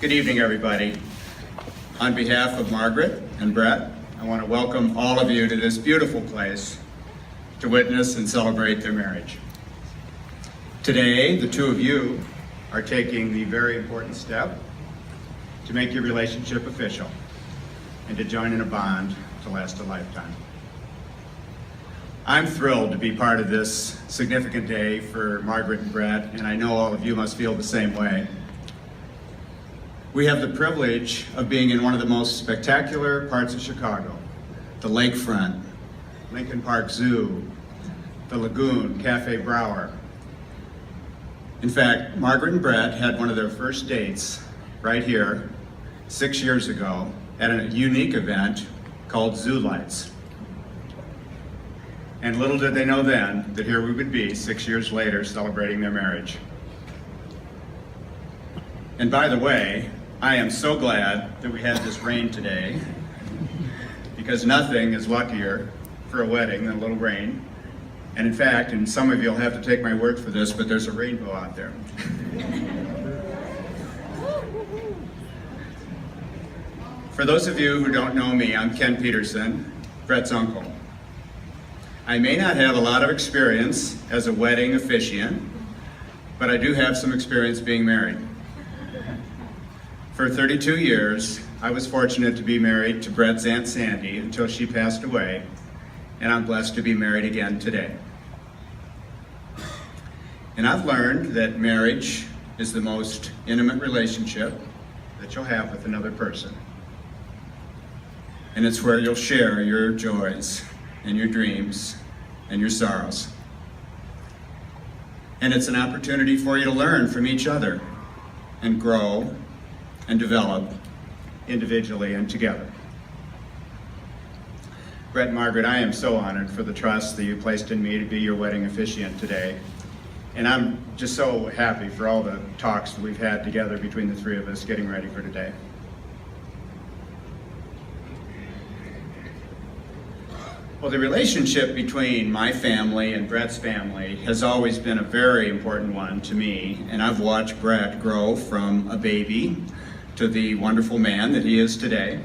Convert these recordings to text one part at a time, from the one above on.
Good evening, everybody. On behalf of Margaret and Brett, I want to welcome all of you to this beautiful place to witness and celebrate their marriage. Today, the two of you are taking the very important step to make your relationship official and to join in a bond to last a lifetime. I'm thrilled to be part of this significant day for Margaret and Brett, and I know all of you must feel the same way. We have the privilege of being in one of the most spectacular parts of Chicago, the lakefront, Lincoln Park Zoo, the Lagoon, Cafe Brower. In fact, Margaret and Brett had one of their first dates right here 6 years ago at a unique event called Zoo Lights. And little did they know then that here we would be 6 years later celebrating their marriage. And by the way, I am so glad that we had this rain today, because nothing is luckier for a wedding than a little rain. And in fact, and some of you will have to take my word for this, but there's a rainbow out there. For those of you who don't know me, I'm Ken Peterson, Brett's uncle. I may not have a lot of experience as a wedding officiant, but I do have some experience being married. For 32 years, I was fortunate to be married to Brett's Aunt Sandy until she passed away, and I'm blessed to be married again today. And I've learned that marriage is the most intimate relationship that you'll have with another person. And it's where you'll share your joys and your dreams and your sorrows. And it's an opportunity for you to learn from each other and grow and develop individually and together. Brett and Margaret, I am so honored for the trust that you placed in me to be your wedding officiant today. And I'm just so happy for all the talks that we've had together between the three of us getting ready for today. Well, the relationship between my family and Brett's family has always been a very important one to me, and I've watched Brett grow from a baby to the wonderful man that he is today.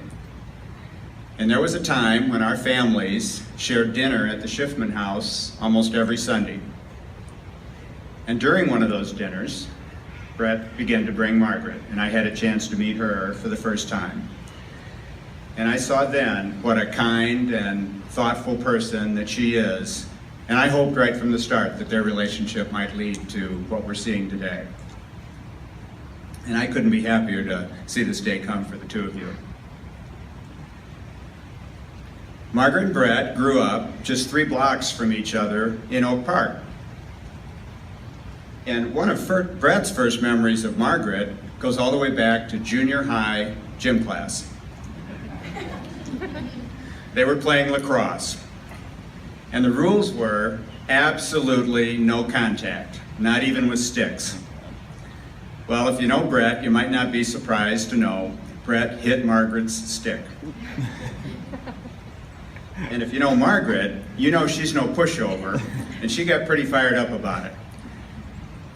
And there was a time when our families shared dinner at the Schiffman house almost every Sunday. And during one of those dinners, Brett began to bring Margaret, and I had a chance to meet her for the first time. And I saw then what a kind and thoughtful person that she is. And I hoped right from the start that their relationship might lead to what we're seeing today. And I couldn't be happier to see this day come for the two of you. Margaret and Brett grew up just 3 blocks from each other in Oak Park. And one of Brett's first memories of Margaret goes all the way back to junior high gym class. They were playing lacrosse, and the rules were absolutely no contact, not even with sticks. Well, if you know Brett, you might not be surprised to know Brett hit Margaret's stick. And if you know Margaret, you know she's no pushover, and she got pretty fired up about it.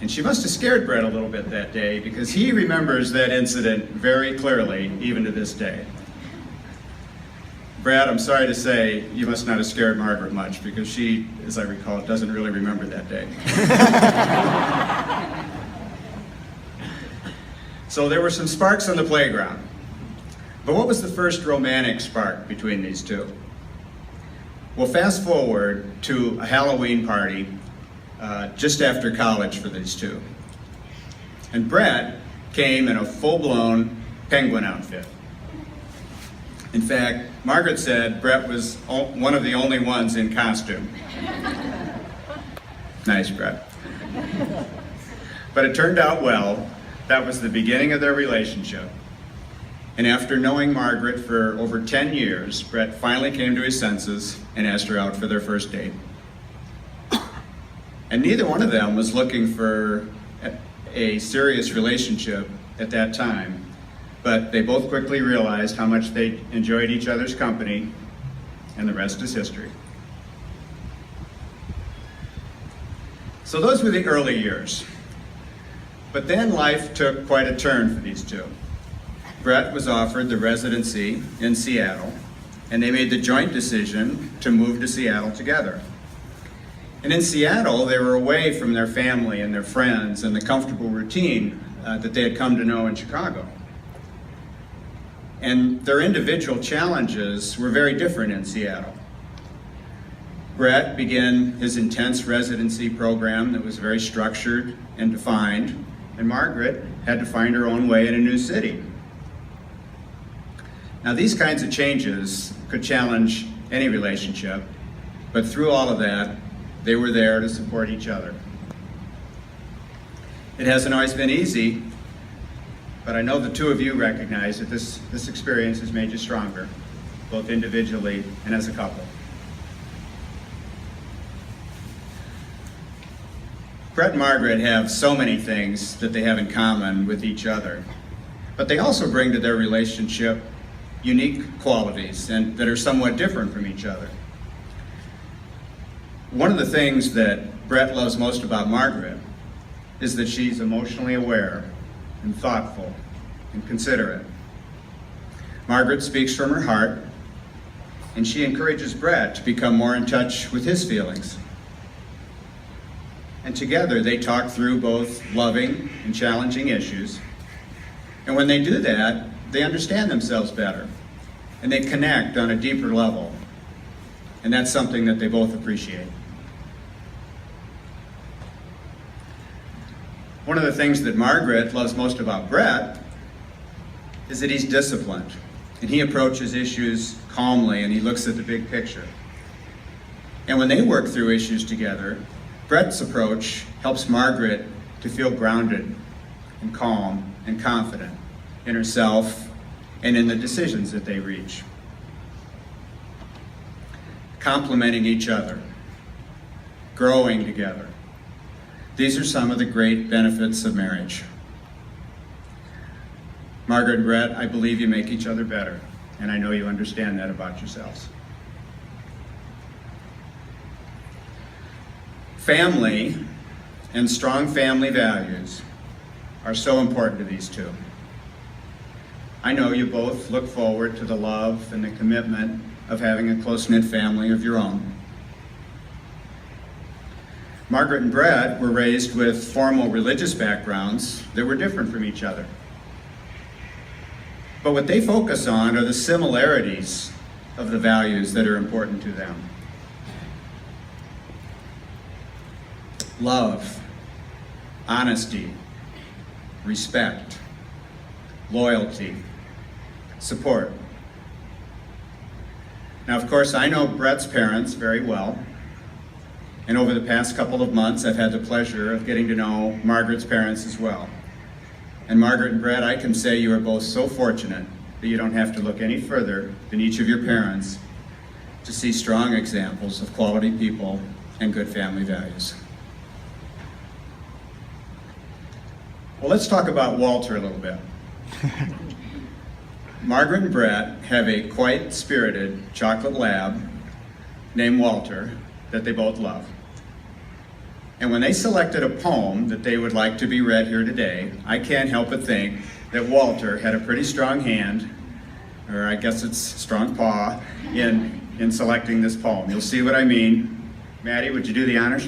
And she must have scared Brett a little bit that day, because he remembers that incident very clearly, even to this day. Brad, I'm sorry to say, you must not have scared Margaret much, because she, as I recall, doesn't really remember that day. So there were some sparks on the playground. But what was the first romantic spark between these two? Well, fast forward to a Halloween party just after college for these two. And Brett came in a full-blown penguin outfit. In fact, Margaret said Brett was one of the only ones in costume. Nice, Brett. But it turned out well. That was the beginning of their relationship. And after knowing Margaret for over 10 years, Brett finally came to his senses and asked her out for their first date. And neither one of them was looking for a serious relationship at that time. But they both quickly realized how much they enjoyed each other's company, and the rest is history. So those were the early years. But then life took quite a turn for these two. Brett was offered the residency in Seattle, and they made the joint decision to move to Seattle together. And in Seattle, they were away from their family and their friends and the comfortable routine that they had come to know in Chicago. And their individual challenges were very different in Seattle. Brett began his intense residency program that was very structured and defined, and Margaret had to find her own way in a new city. Now, these kinds of changes could challenge any relationship, but through all of that, they were there to support each other. It hasn't always been easy, but I know the two of you recognize that this experience has made you stronger, both individually and as a couple. Brett and Margaret have so many things that they have in common with each other, but they also bring to their relationship unique qualities and that are somewhat different from each other. One of the things that Brett loves most about Margaret is that she's emotionally aware and thoughtful and considerate. Margaret speaks from her heart, and she encourages Brett to become more in touch with his feelings. And together they talk through both loving and challenging issues. And when they do that, they understand themselves better, and they connect on a deeper level. And that's something that they both appreciate. One of the things that Margaret loves most about Brett is that he's disciplined, and he approaches issues calmly, and he looks at the big picture. And when they work through issues together, Brett's approach helps Margaret to feel grounded and calm and confident in herself and in the decisions that they reach. Complementing each other, growing together. These are some of the great benefits of marriage. Margaret and Brett, I believe you make each other better, and I know you understand that about yourselves. Family and strong family values are so important to these two. I know you both look forward to the love and the commitment of having a close-knit family of your own. Margaret and Brett were raised with formal religious backgrounds that were different from each other. But what they focus on are the similarities of the values that are important to them. Love, honesty, respect, loyalty, support. Now, of course, I know Brett's parents very well, and over the past couple of months, I've had the pleasure of getting to know Margaret's parents as well. And Margaret and Brett, I can say you are both so fortunate that you don't have to look any further than each of your parents to see strong examples of quality people and good family values. Well, let's talk about Walter a little bit. Margaret and Brett have a quite spirited chocolate lab named Walter that they both love. And when they selected a poem that they would like to be read here today, I can't help but think that Walter had a pretty strong hand, or I guess it's strong paw, in selecting this poem. You'll see what I mean. Maddie, would you do the honors?